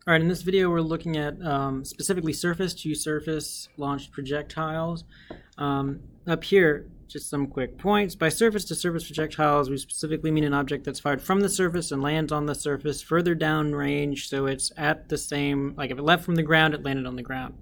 All right, in this video we're looking at specifically surface-to-surface launched projectiles. Up here, just some quick points. By surface-to-surface projectiles, we specifically mean an object that's fired from the surface and lands on the surface further down range, so it's at the same, like if it left from the ground, it landed on the ground.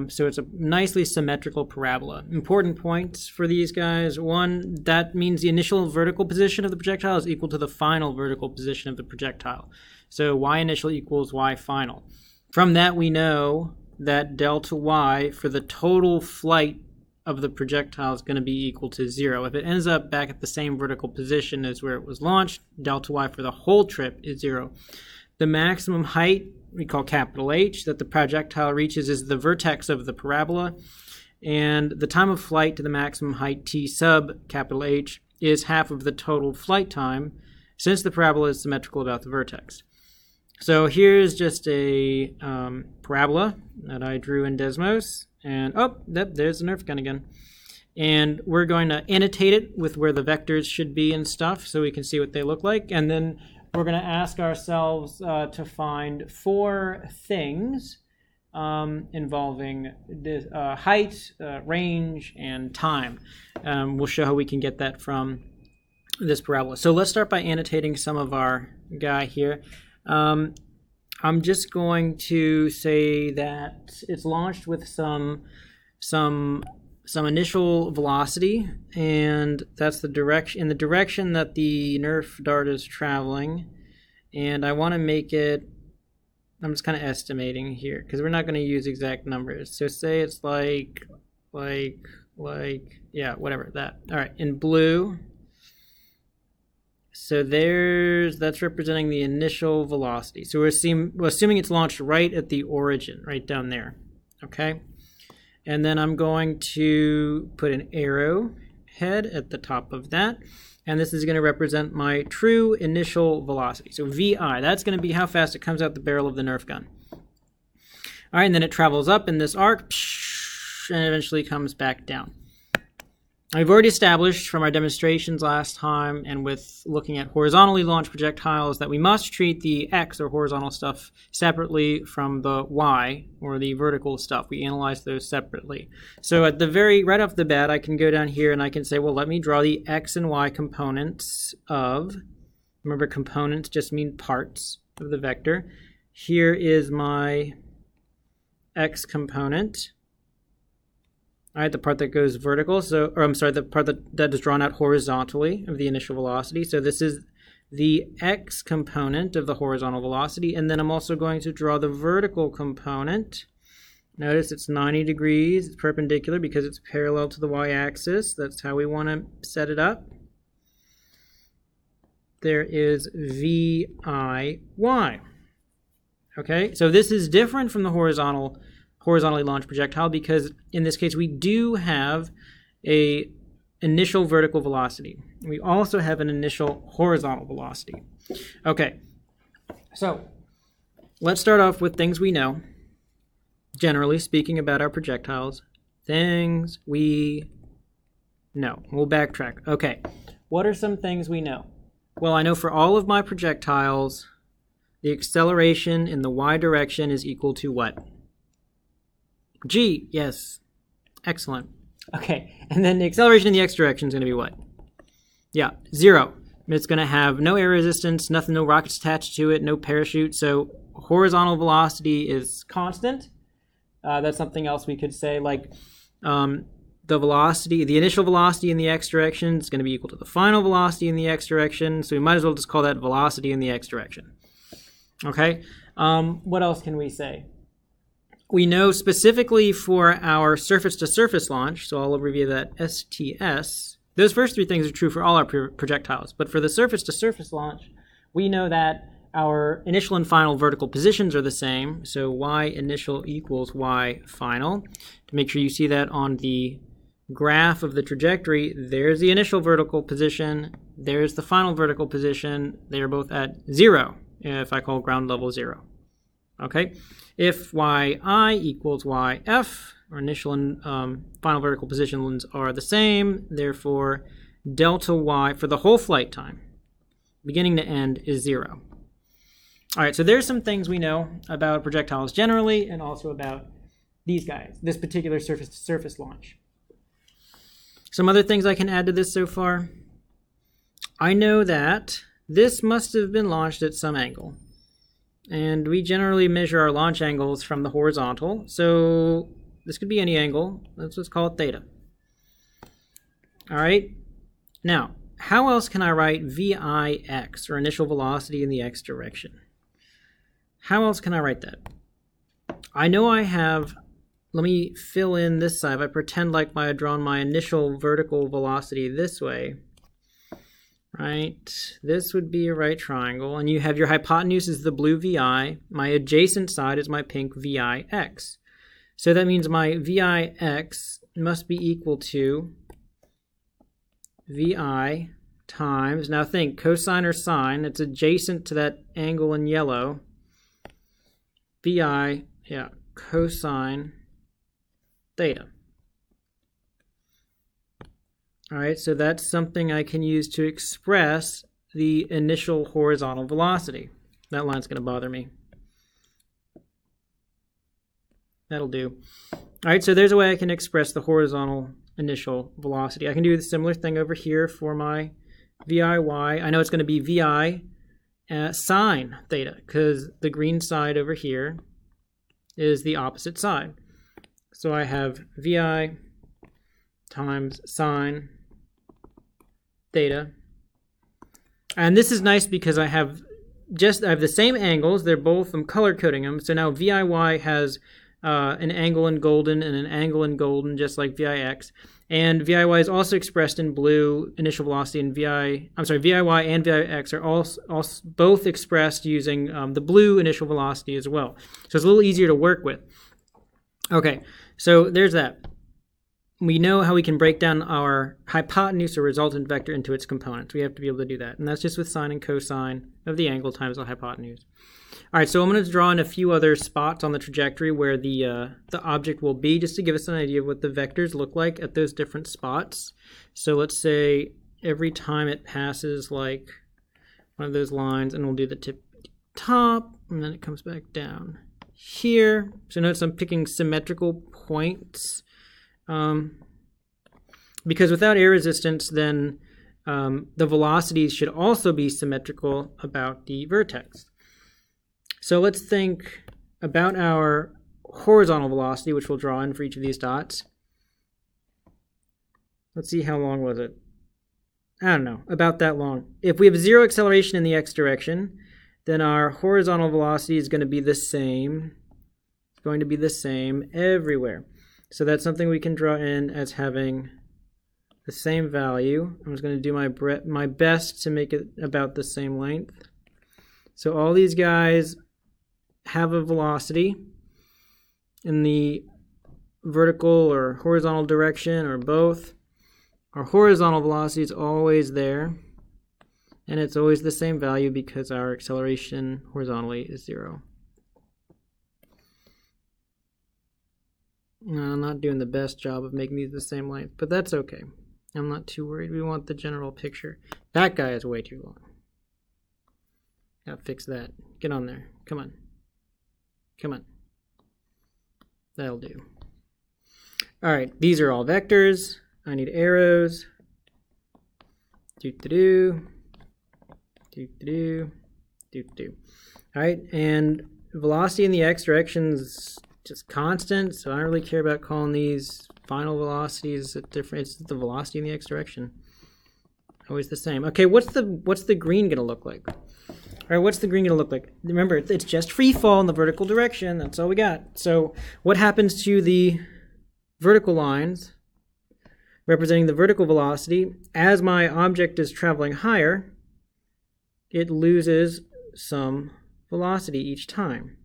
So it's a nicely symmetrical parabola. Important points for these guys. One, that means the initial vertical position of the projectile is equal to the final vertical position of the projectile. So y initial equals y final. From that we know that delta y for the total flight of the projectile is going to be equal to 0. If it ends up back at the same vertical position as where it was launched, delta y for the whole trip is 0. The maximum height we call capital H that the projectile reaches is the vertex of the parabola, and the time of flight to the maximum height t sub capital H is half of the total flight time since the parabola is symmetrical about the vertex. So here's just a parabola that I drew in Desmos, and there's the Nerf gun again. And we're going to annotate it with where the vectors should be and stuff so we can see what they look like, and then we're going to ask ourselves to find 4 things involving height, range, and time. We'll show how we can get that from this parabola. So let's start by annotating some of our guy here. I'm just going to say that it's launched with some initial velocity, and that's the direction that the Nerf dart is traveling. And I want to make it, I'm just kind of estimating here because we're not going to use exact numbers. So say it's like yeah, whatever that. All right, in blue. So that's representing the initial velocity. So we're assuming it's launched right at the origin, right down there. Okay. And then I'm going to put an arrow head at the top of that. And this is going to represent my true initial velocity. So VI, that's going to be how fast it comes out the barrel of the Nerf gun. All right, and then it travels up in this arc, and eventually comes back down. I've already established from our demonstrations last time and with looking at horizontally launched projectiles that we must treat the X or horizontal stuff separately from the Y or the vertical stuff. We analyze those separately. So at the right off the bat, I can go down here and I can say, well, let me draw the X and Y components of, remember components just mean parts of the vector. Here is my X component. All right, the part that goes vertical, the part that is drawn out horizontally of the initial velocity. So this is the X component of the horizontal velocity, and then I'm also going to draw the vertical component. Notice it's 90 degrees, it's perpendicular because it's parallel to the y-axis. That's how we want to set it up. There is VIY. Okay, so this is different from the horizontally launched projectile because in this case we do have a initial vertical velocity. We also have an initial horizontal velocity. Okay, so let's start off with things we know. Generally speaking about our projectiles, things we know. We'll backtrack. Okay, what are some things we know? Well, I know for all of my projectiles, the acceleration in the y direction is equal to what? G, yes. Excellent. Okay, and then the acceleration in the x direction is going to be what? Yeah, 0. It's going to have no air resistance, no rockets attached to it, no parachute, so horizontal velocity is constant. That's something else we could say, like the initial velocity in the x direction is going to be equal to the final velocity in the x direction, so we might as well just call that velocity in the x direction. Okay, what else can we say? We know specifically for our surface-to-surface launch, so I'll abbreviate that STS, those first 3 things are true for all our projectiles. But for the surface-to-surface launch, we know that our initial and final vertical positions are the same, so y initial equals y final. To make sure you see that on the graph of the trajectory, there's the initial vertical position, there's the final vertical position. They are both at 0, if I call ground level 0. Okay, if yi equals yf, our initial and final vertical positions are the same, therefore delta y for the whole flight time, beginning to end, is 0. All right, so there's some things we know about projectiles generally and also about these guys, this particular surface-to-surface launch. Some other things I can add to this so far. I know that this must have been launched at some angle. And we generally measure our launch angles from the horizontal. So this could be any angle. Let's just call it theta. All right. Now, how else can I write VIX, or initial velocity in the x direction? How else can I write that? I know I have, let me fill in this side. If I pretend like I had drawn my initial vertical velocity this way, right? This would be a right triangle, and you have your hypotenuse is the blue VI. My adjacent side is my pink VIX. So that means my VIX must be equal to VI times, now think, cosine or sine, it's adjacent to that angle in yellow. VI, yeah, cosine theta. All right, so that's something I can use to express the initial horizontal velocity. That line's going to bother me. That'll do. All right, so there's a way I can express the horizontal initial velocity. I can do the similar thing over here for my VIY. I know it's going to be VI sine theta because the green side over here is the opposite side. So I have VI times sine theta. And this is nice because I have the same angles. They're both, I'm color coding them. So now VIY has an angle in golden and an angle in golden, just like VIX. And VIY is also expressed in blue initial velocity, and VIY and VIX are also both expressed using the blue initial velocity as well. So it's a little easier to work with. Okay, so there's that. We know how we can break down our hypotenuse or resultant vector into its components. We have to be able to do that. And that's just with sine and cosine of the angle times the hypotenuse. All right, so I'm going to draw in a few other spots on the trajectory where the object will be, just to give us an idea of what the vectors look like at those different spots. So let's say every time it passes like one of those lines, and we'll do the tip top, and then it comes back down here. So notice I'm picking symmetrical points. Because without air resistance, then the velocities should also be symmetrical about the vertex. So let's think about our horizontal velocity, which we'll draw in for each of these dots. Let's see, how long was it? I don't know, about that long. If we have zero acceleration in the x direction, then our horizontal velocity is going to be the same. It's going to be the same everywhere. So that's something we can draw in as having the same value. I'm just going to do my best to make it about the same length. So all these guys have a velocity in the vertical or horizontal direction or both. Our horizontal velocity is always there, and it's always the same value because our acceleration horizontally is 0. I'm not doing the best job of making these the same length, but that's okay. I'm not too worried. We want the general picture. That guy is way too long. Gotta fix that. Get on there. Come on. Come on. That'll do. All right, these are all vectors. I need arrows. Do-do-do. Do-do-do. Do-do-do. All right, and velocity in the x direction is just constant, so I don't really care about calling these final velocities different. It's the velocity in the x direction. Always the same. Okay, what's the green gonna look like? All right, what's the green gonna look like? Remember, it's just free fall in the vertical direction. That's all we got. So what happens to the vertical lines representing the vertical velocity? As my object is traveling higher, it loses some velocity each time,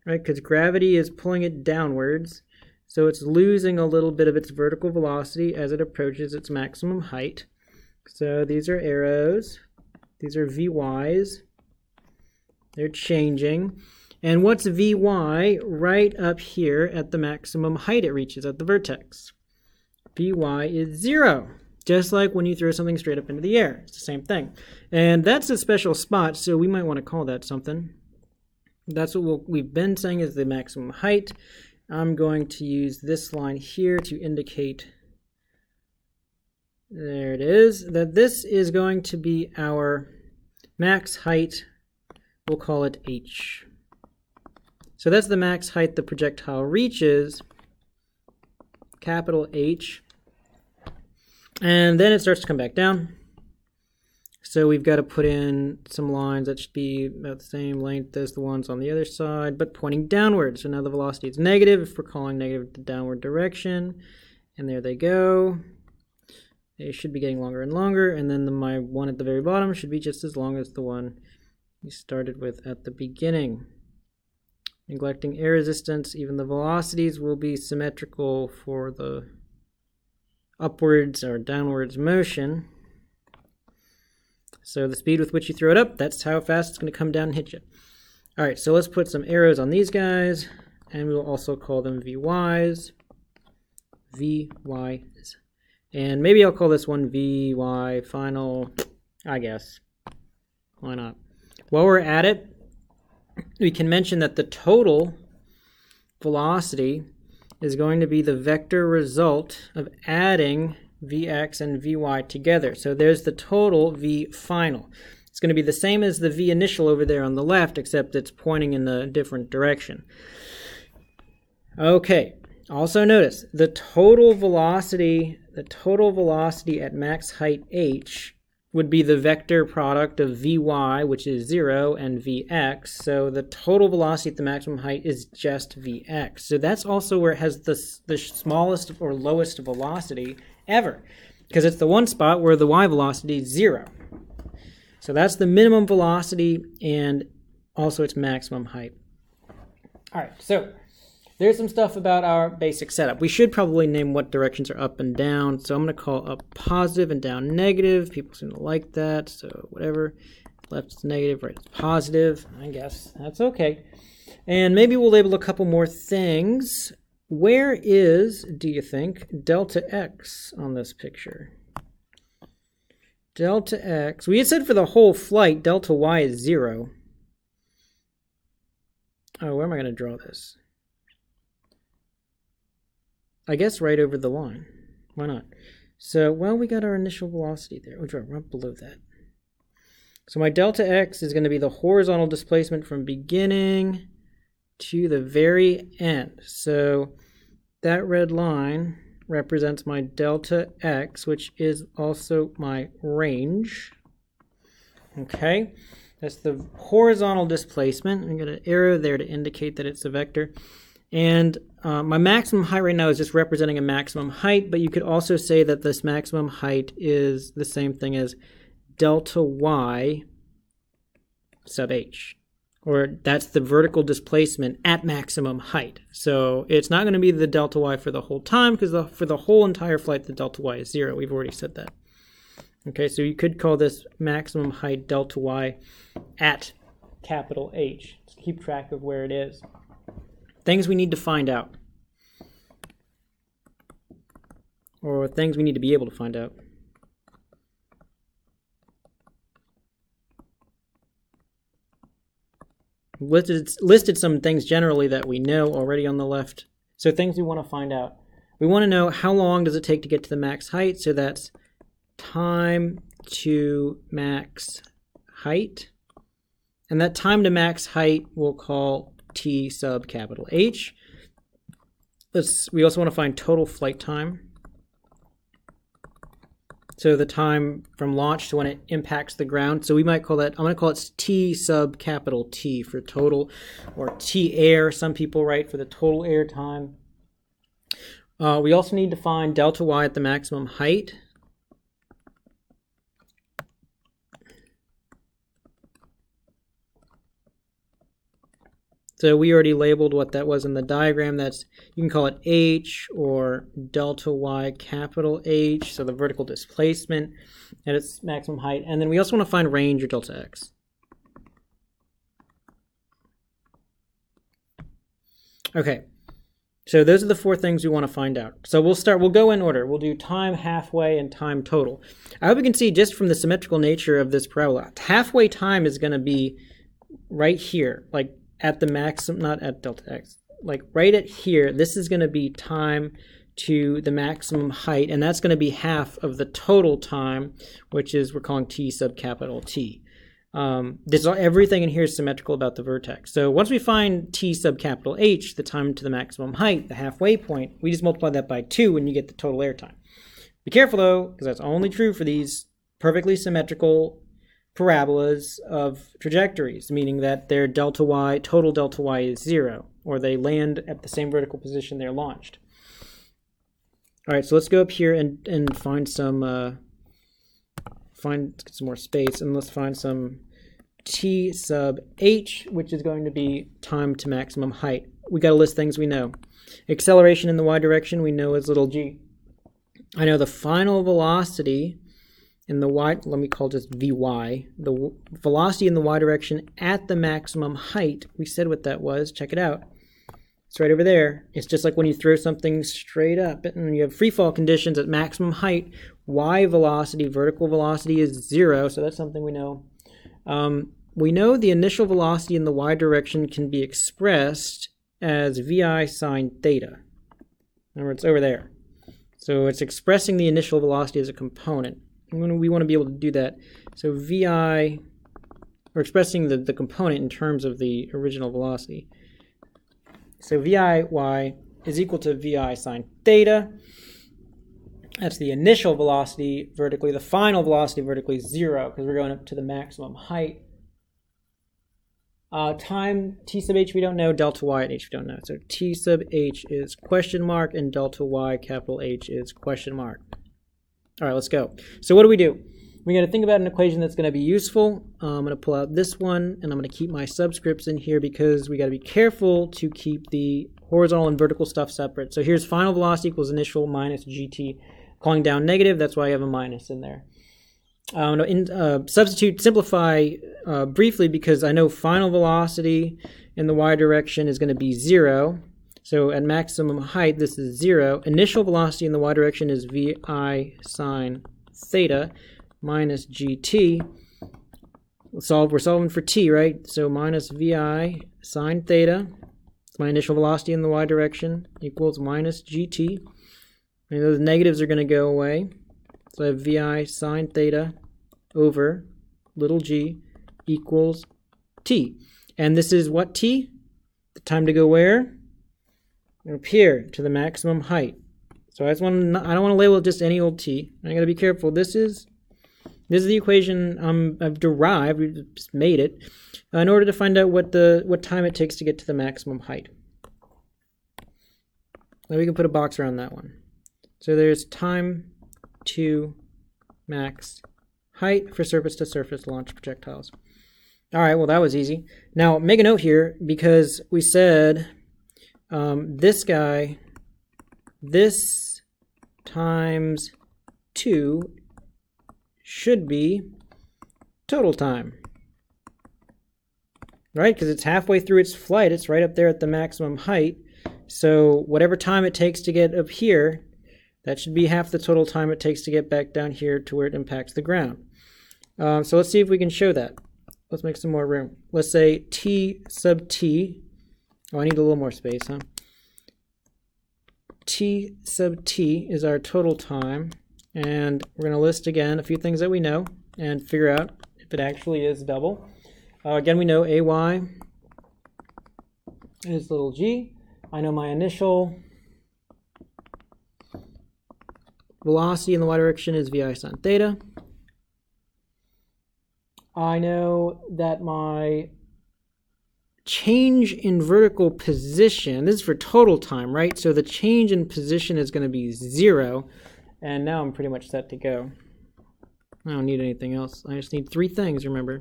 right? Because gravity is pulling it downwards, so it's losing a little bit of its vertical velocity as it approaches its maximum height. So these are arrows. These are VYs. They're changing. And what's VY right up here at the maximum height it reaches at the vertex? VY is 0. Just like when you throw something straight up into the air. It's the same thing. And that's a special spot, so we might want to call that something. That's what we've been saying is the maximum height. I'm going to use this line here to indicate, there it is, that this is going to be our max height. We'll call it h. So that's the max height the projectile reaches, capital H. And then it starts to come back down. So we've got to put in some lines that should be about the same length as the ones on the other side, but pointing downward. So now the velocity is negative if we're calling negative the downward direction. And there they go. They should be getting longer and longer, and then my one at the very bottom should be just as long as the one we started with at the beginning. Neglecting air resistance, even the velocities will be symmetrical for the upwards or downwards motion. So the speed with which you throw it up, that's how fast it's going to come down and hit you. All right, so let's put some arrows on these guys, and we will also call them VYs. VYs. And maybe I'll call this one VY final, I guess. Why not? While we're at it, we can mention that the total velocity is going to be the vector result of adding Vx and Vy together. So there's the total V final. It's going to be the same as the V initial over there on the left, except it's pointing in a different direction. Okay, also notice the total velocity at max height h would be the vector product of Vy, which is 0, and Vx. So the total velocity at the maximum height is just Vx. So that's also where it has the smallest or lowest velocity ever, because it's the one spot where the y velocity is 0. So that's the minimum velocity and also its maximum height. All right, so there's some stuff about our basic setup. We should probably name what directions are up and down. So I'm going to call up positive and down negative. People seem to like that, so whatever. Left is negative, right is positive. I guess that's okay. And maybe we'll label a couple more things. Where is, do you think, delta x on this picture? Delta x, we had said for the whole flight, delta y is 0. Oh, where am I going to draw this? I guess right over the line. Why not? So, well, we got our initial velocity there. We'll draw right below that. So my delta x is going to be the horizontal displacement from beginning to the very end. So that red line represents my delta x, which is also my range. Okay, that's the horizontal displacement. I'm going to arrow there to indicate that it's a vector. And my maximum height right now is just representing a maximum height, but you could also say that this maximum height is the same thing as delta y sub h, or that's the vertical displacement at maximum height. So it's not going to be the delta y for the whole time, because for the whole entire flight, the delta y is 0. We've already said that. Okay, so you could call this maximum height delta y at capital H. Just keep track of where it is. Things we need to find out, or things we need to be able to find out. Listed some things generally that we know already on the left. So things we want to find out. We want to know how long does it take to get to the max height. So that's time to max height. And that time to max height we'll call T sub capital H. We also want to find total flight time. So the time from launch to when it impacts the ground. So we might call that, I'm going to call it T sub capital T for total, or T air, some people write for the total air time. We also need to find delta y at the maximum height. So we already labeled what that was in the diagram. That's, you can call it H or delta y capital H, so the vertical displacement at its maximum height. And then we also want to find range or delta x. Okay, so those are the 4 things we want to find out. So we'll go in order. We'll do time, halfway, and time total. I hope you can see just from the symmetrical nature of this parabola, halfway time is going to be right here, like at the maximum, not at delta x, like right at here, this is going to be time to the maximum height, and that's going to be half of the total time, which is we're calling t sub capital T. Everything in here is symmetrical about the vertex. So once we find t sub capital H, the time to the maximum height, the halfway point, we just multiply that by 2 and you get the total air time. Be careful though, because that's only true for these perfectly symmetrical parabolas of trajectories, meaning that their total delta y is 0, or they land at the same vertical position they're launched. All right, so let's go up here and find some more space, and let's find some t sub h, which is going to be time to maximum height. We got to list things we know. Acceleration in the y direction we know is little g. I know the final velocity in the y, let me call this Vy, the velocity in the y direction at the maximum height, we said what that was, check it out. It's right over there. It's just like when you throw something straight up and you have free fall conditions at maximum height, y velocity, vertical velocity is 0, so that's something we know. We know the initial velocity in the y direction can be expressed as Vi sine theta. Remember, it's over there. So it's expressing the initial velocity as a component. We want to be able to do that. So Vi, we're expressing the component in terms of the original velocity. So Vi is equal to Vi sine theta. That's the initial velocity vertically. The final velocity vertically is 0 because we're going up to the maximum height. Time t sub h we don't know, delta y at h we don't know. So t sub h is question mark and delta y capital H is question mark. All right, let's go. So what do? We got to think about an equation that's going to be useful. I'm going to pull out this one, and I'm going to keep my subscripts in here because we got to be careful to keep the horizontal and vertical stuff separate. So here's final velocity equals initial minus gt. Calling down negative, that's why I have a minus in there. Simplify briefly because I know final velocity in the y direction is going to be 0. So at maximum height, this is 0. Initial velocity in the y direction is Vi sine theta minus gt. We're solving for t, right? So minus Vi sine theta, it's my initial velocity in the y direction, equals minus gt. And those negatives are going to go away. So I have Vi sine theta over little g equals t. And this is what t? The time to go where? Up here to the maximum height. So I don't want to label it just any old t. I got to be careful. This is the equation I've derived. We just made it in order to find out what time it takes to get to the maximum height. Now we can put a box around that one. So there's time to max height for surface-to-surface launch projectiles. All right, well, that was easy. Now, make a note here because we said this guy, this times 2 should be total time, right? Because it's halfway through its flight. It's right up there at the maximum height. So whatever time it takes to get up here, that should be half the total time it takes to get back down here to where it impacts the ground. So let's see if we can show that. Let's make some more room. Let's say t sub t. Oh, I need a little more space, huh? T sub t is our total time. And we're going to list again a few things that we know and figure out if it actually is double. Again, we know ay is little g. I know my initial velocity in the y direction is Vi sine theta. I know that my change in vertical position, this is for total time, right? So the change in position is going to be 0. And now I'm pretty much set to go. I don't need anything else. I just need 3 things, remember.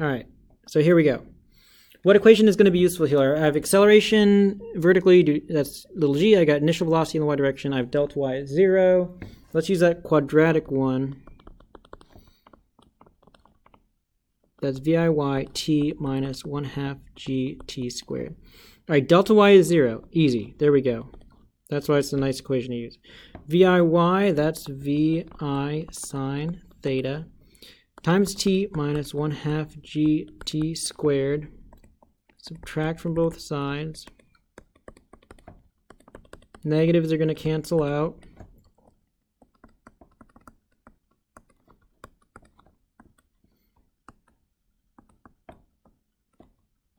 All right, so here we go. What equation is going to be useful here? I have acceleration vertically, that's little g. I got initial velocity in the y direction. I have delta y at 0. Let's use that quadratic one. That's VIY t minus 1/2 gt squared. All right, delta y is 0. Easy. There we go. That's why it's a nice equation to use. VIY, that's Vi sine theta times t minus 1/2 gt squared. Subtract from both sides. Negatives are going to cancel out.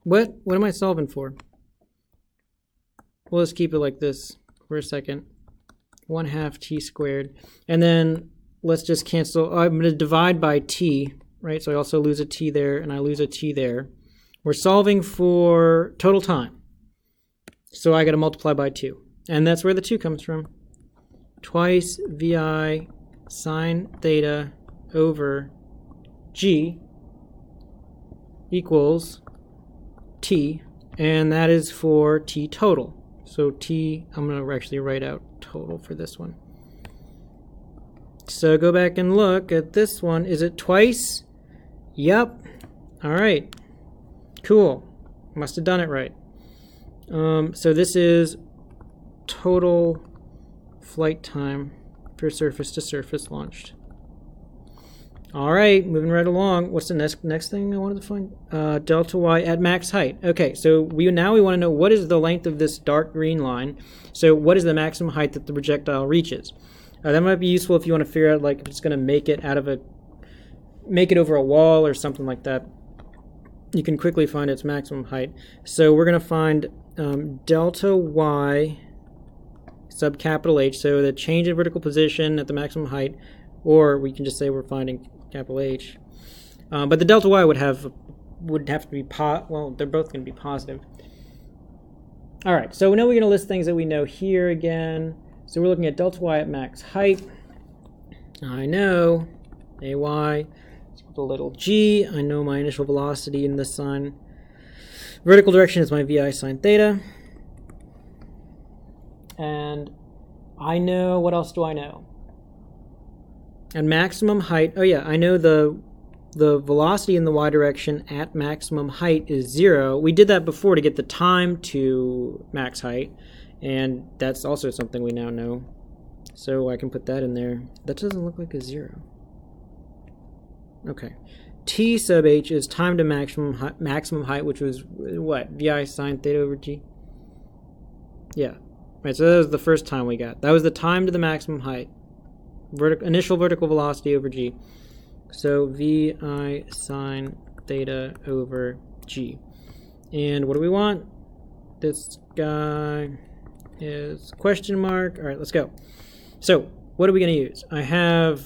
What am I solving for? Well, let's keep it like this for a second. 1/2 t squared. And then let's just cancel. I'm going to divide by t, right? So I also lose a t there, and I lose a t there. We're solving for total time. So I got to multiply by 2. And that's where the 2 comes from. Twice vi sine theta over g equals t, and that is for t total. So t, I'm going to actually write out total for this one. So go back and look at this one. Is it twice? Yep. All right. Cool. Must have done it right. So this is total flight time for surface to surface launched. All right, moving right along. What's the next thing I wanted to find? Delta y at max height. Okay, so now we want to know what is the length of this dark green line. So what is the maximum height that the projectile reaches? That might be useful if you want to figure out like if it's going to make it over a wall or something like that. You can quickly find its maximum height. So we're going to find delta y sub capital H. So the change in vertical position at the maximum height, or we can just say we're finding capital H. But the delta y would have to be well, they're both going to be positive. All right, so now we're going to list things that we know here again. So we're looking at delta y at max height. I know ay is equal to little g. I know my initial velocity in this sine. Vertical direction is my vi sine theta. And I know, what else do I know? At maximum height, oh yeah, I know the velocity in the y direction at maximum height is 0. We did that before to get the time to max height, and that's also something we now know. So I can put that in there. That doesn't look like a 0. Okay. T sub h is time to maximum height, which was what? Vi sine theta over g? Yeah. Right, so that was the first time we got. That was the time to the maximum height. Initial vertical velocity over g. So vi sine theta over g. And what do we want? This guy is question mark. All right, let's go. So what are we going to use? I have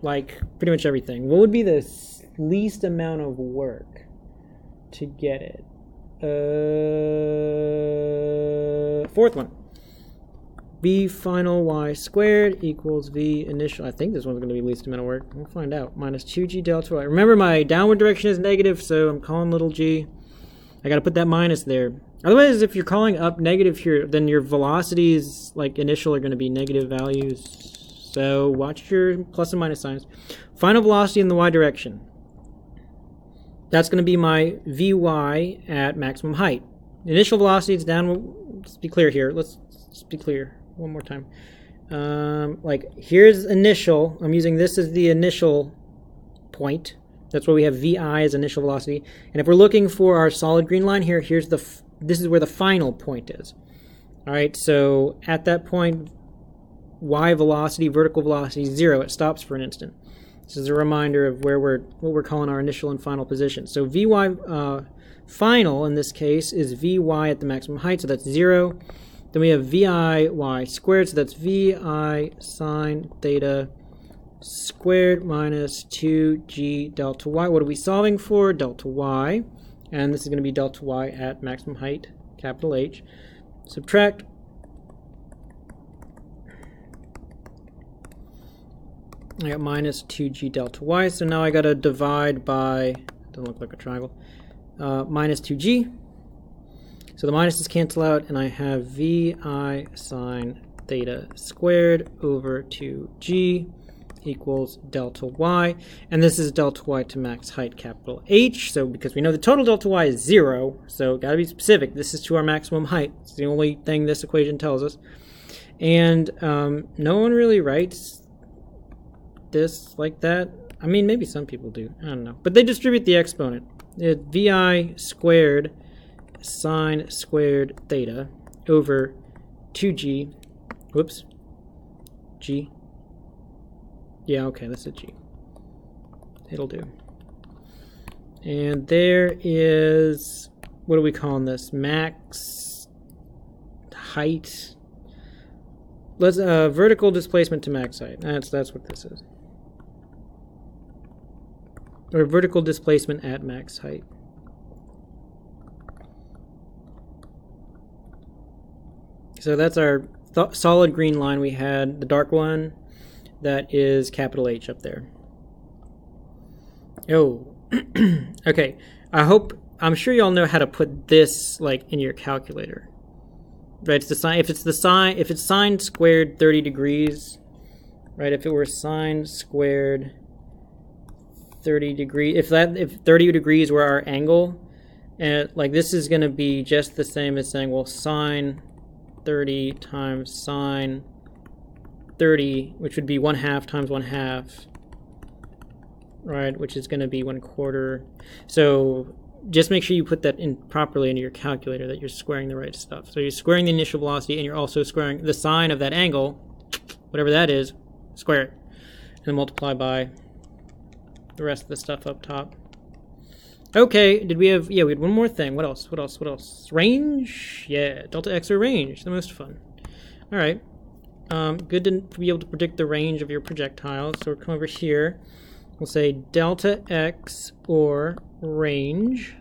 like pretty much everything. What would be the least amount of work to get it? Fourth one. V final y squared equals V initial. I think this one's going to be least amount of work. We'll find out. Minus 2g delta y. Remember, my downward direction is negative, so I'm calling little g. I got to put that minus there. Otherwise, if you're calling up negative here, then your velocities, like initial, are going to be negative values. So watch your plus and minus signs. Final velocity in the y direction. That's going to be my Vy at maximum height. Initial velocity is down. Let's be clear here. Let's be clear. One more time. Like here's initial. I'm using this as the initial point. That's where we have Vi as initial velocity. And if we're looking for our solid green line here, this is where the final point is. All right. So at that point, y velocity, vertical velocity, 0. It stops for an instant. This is a reminder of what we're calling our initial and final position. So Vy final in this case is Vy at the maximum height. So that's 0. Then we have Vi y squared, so that's Vi sine theta squared minus 2g delta y. What are we solving for? Delta y. And this is going to be delta y at maximum height, capital H. Subtract. I got minus 2g delta y, so now I got to divide by, doesn't look like a triangle, minus 2g. So the minuses cancel out, and I have Vi sine theta squared over 2g equals delta y. And this is delta y to max height, capital H. So because we know the total delta y is 0, so got to be specific. This is to our maximum height. It's the only thing this equation tells us. And no one really writes this like that. I mean, maybe some people do. I don't know. But they distribute the exponent. Vi squared sine squared theta over 2g, whoops, g. Yeah, okay, that's a g. It'll do. And there is, what are we calling this? Max height. Let's vertical displacement to max height. That's what this is. Or vertical displacement at max height. So that's our solid green line we had, the dark one, that is capital H up there. Oh, okay. I'm sure y'all know how to put this like in your calculator. Right, it's the sine, if it's sine squared 30 degrees, right? If it were sine squared 30 degrees, if 30 degrees were our angle, and like this is going to be just the same as saying, well, sine 30 times sine 30, which would be 1/2 times 1/2, right? Which is going to be 1/4. So just make sure you put that in properly into your calculator, that you're squaring the right stuff. So you're squaring the initial velocity, and you're also squaring the sine of that angle, whatever that is, square it, and then multiply by the rest of the stuff up top. Okay, did we have, yeah, we had one more thing. What else? Range? Yeah, delta x or range, the most fun. All right, good to be able to predict the range of your projectiles. So we'll come over here. We'll say delta x or range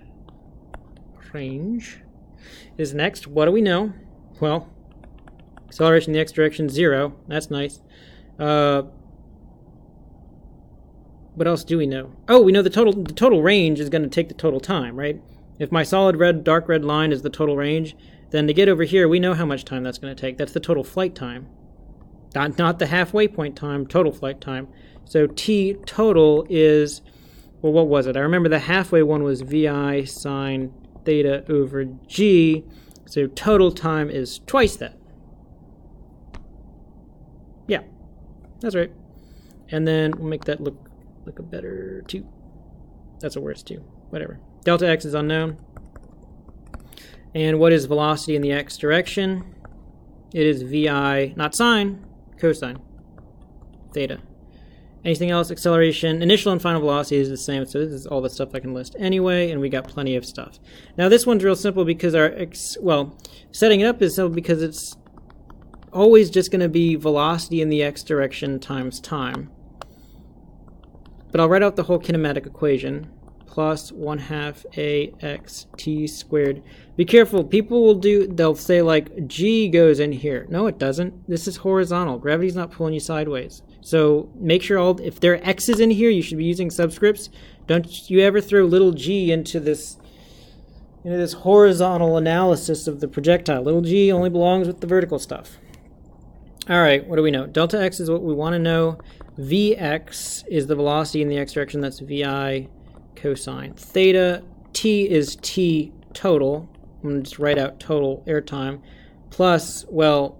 is next. What do we know? Well, acceleration in the x direction, 0. That's nice. What else do we know? Oh, we know the total range is going to take the total time, right? If my solid red, dark red line is the total range, then to get over here, we know how much time that's going to take. That's the total flight time. Not the halfway point time, total flight time. So t total is, well, what was it? I remember the halfway one was vi sine theta over g. So total time is twice that. Yeah, that's right. And then we'll make that look a better 2. That's a worse 2. Whatever. Delta x is unknown. And what is velocity in the x direction? It is vi, not sine, cosine theta. Anything else? Acceleration, initial and final velocity is the same, so this is all the stuff I can list anyway, and we got plenty of stuff. Now this one's real simple because setting it up is simple because it's always just going to be velocity in the x direction times time. But I'll write out the whole kinematic equation, plus 1/2 ax t squared. Be careful, they'll say like g goes in here. No, it doesn't. This is horizontal. Gravity's not pulling you sideways. So make sure if there are x's in here, you should be using subscripts. Don't you ever throw little g into this horizontal analysis of the projectile. Little g only belongs with the vertical stuff. All right, what do we know? Delta x is what we want to know. Vx is the velocity in the x direction. That's vi cosine theta. T is t total. I'm going to just write out total airtime. Plus, well,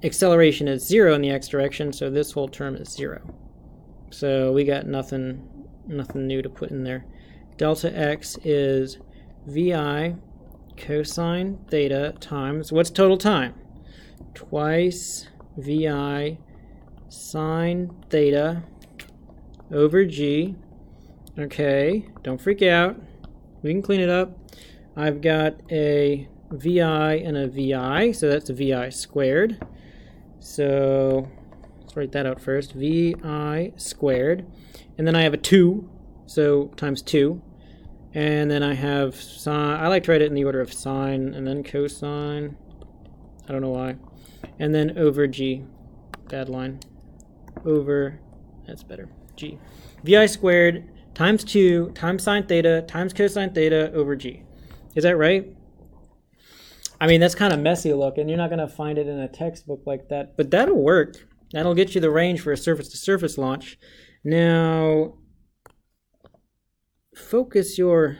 acceleration is 0 in the x direction, so this whole term is 0. So we got nothing new to put in there. Delta x is vi cosine theta times, what's total time? Twice vi sine theta over g. Okay, don't freak out. We can clean it up. I've got a vi and a vi, so that's a vi squared. So let's write that out first. Vi squared. And then I have a 2, so times 2. And then I have sine. I like to write it in the order of sine and then cosine. I don't know why. And then over g. Bad line. Over, that's better, g. Vi squared times 2 times sine theta times cosine theta over g. Is that right? I mean, that's kind of messy looking. You're not going to find it in a textbook like that, but that'll work. That'll get you the range for a surface-to-surface launch. Now, focus your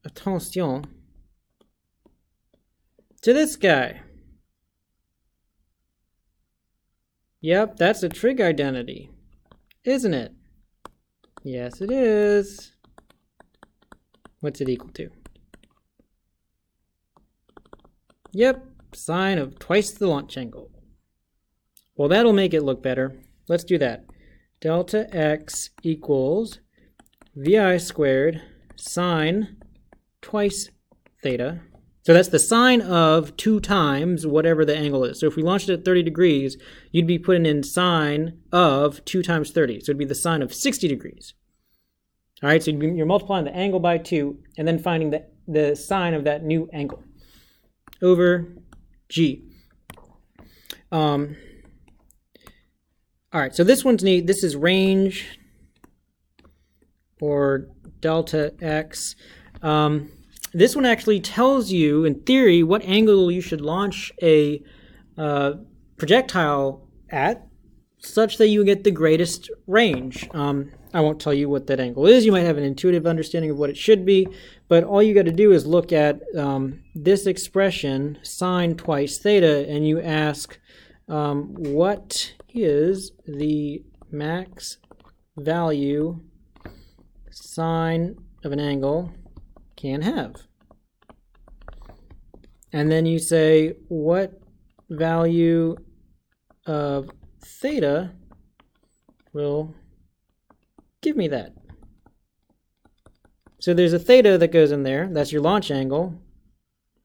attention to this guy. Yep, that's a trig identity, isn't it? Yes, it is. What's it equal to? Yep, sine of twice the launch angle. Well, that'll make it look better. Let's do that. Delta x equals vi squared sine twice theta. So that's the sine of 2 times whatever the angle is. So if we launched it at 30 degrees, you'd be putting in sine of 2 times 30. So it'd be the sine of 60 degrees. All right, so you're multiplying the angle by 2 and then finding the sine of that new angle over g. All right, so this one's neat. This is range or delta x. This one actually tells you, in theory, what angle you should launch a projectile at such that you get the greatest range. I won't tell you what that angle is. You might have an intuitive understanding of what it should be, but all you got to do is look at this expression, sine twice theta, and you ask, what is the max value sine of an angle can have? And then you say, what value of theta will give me that? So there's a theta that goes in there. That's your launch angle.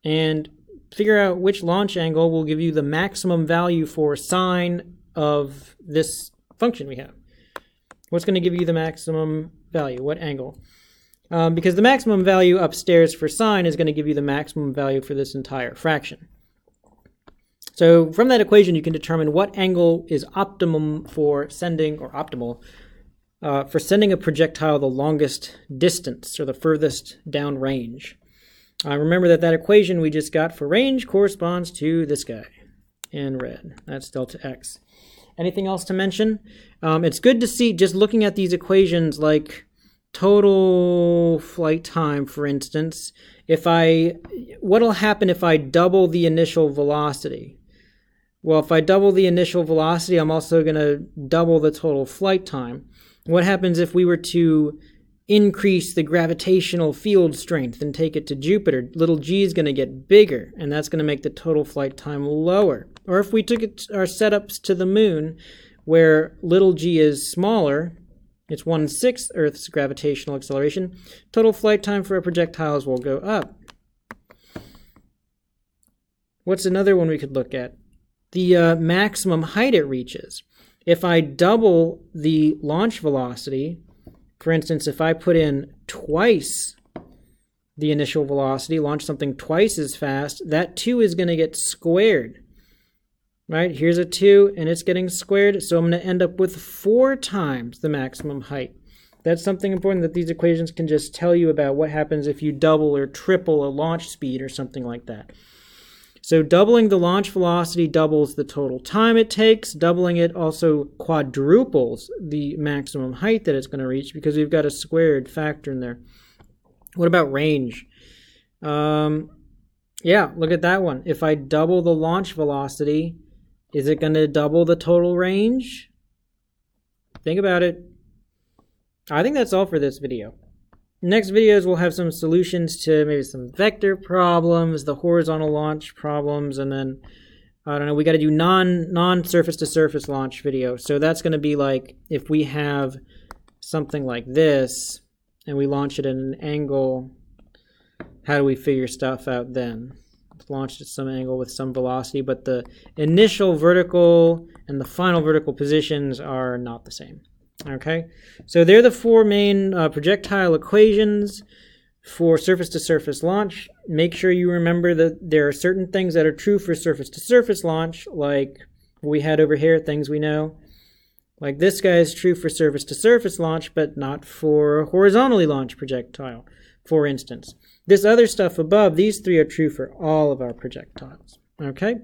And figure out which launch angle will give you the maximum value for sine of this function we have. What's going to give you the maximum value? What angle? Because the maximum value upstairs for sine is going to give you the maximum value for this entire fraction. So from that equation, you can determine what angle is optimum for sending, or optimal, for sending a projectile the longest distance, or the furthest down range. Remember that equation we just got for range corresponds to this guy in red. That's delta x. Anything else to mention? It's good to see, just looking at these equations, like total flight time, for instance, what'll happen if I double the initial velocity? Well, if I double the initial velocity, I'm also going to double the total flight time. What happens if we were to increase the gravitational field strength and take it to Jupiter? Little g is going to get bigger, and that's going to make the total flight time lower. Or if we took our setups to the moon, where little g is smaller, it's 1/6 Earth's gravitational acceleration, total flight time for our projectiles will go up. What's another one we could look at? The maximum height it reaches. If I double the launch velocity, for instance, if I put in twice the initial velocity, launch something twice as fast, that 2 is going to get squared. Right? Here's a 2, and it's getting squared, so I'm going to end up with 4 times the maximum height. That's something important that these equations can just tell you about what happens if you double or triple a launch speed or something like that. So doubling the launch velocity doubles the total time it takes. Doubling it also quadruples the maximum height that it's going to reach, because we've got a squared factor in there. What about range? Yeah, look at that one. If I double the launch velocity, is it going to double the total range? Think about it. I think that's all for this video. Next videos we'll have some solutions to maybe some vector problems, the horizontal launch problems, and then, I don't know, we got to do non-surface to surface launch video. So that's going to be like if we have something like this and we launch it at an angle, how do we figure stuff out then? It's launched at some angle with some velocity, but the initial vertical and the final vertical positions are not the same. Okay, so they're the 4 main projectile equations for surface-to-surface launch. Make sure you remember that there are certain things that are true for surface-to-surface launch, like we had over here, things we know. Like this guy is true for surface-to-surface launch, but not for horizontally launched projectile, for instance. This other stuff above, these 3 are true for all of our projectiles. Okay?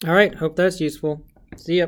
All right, hope that's useful. See ya.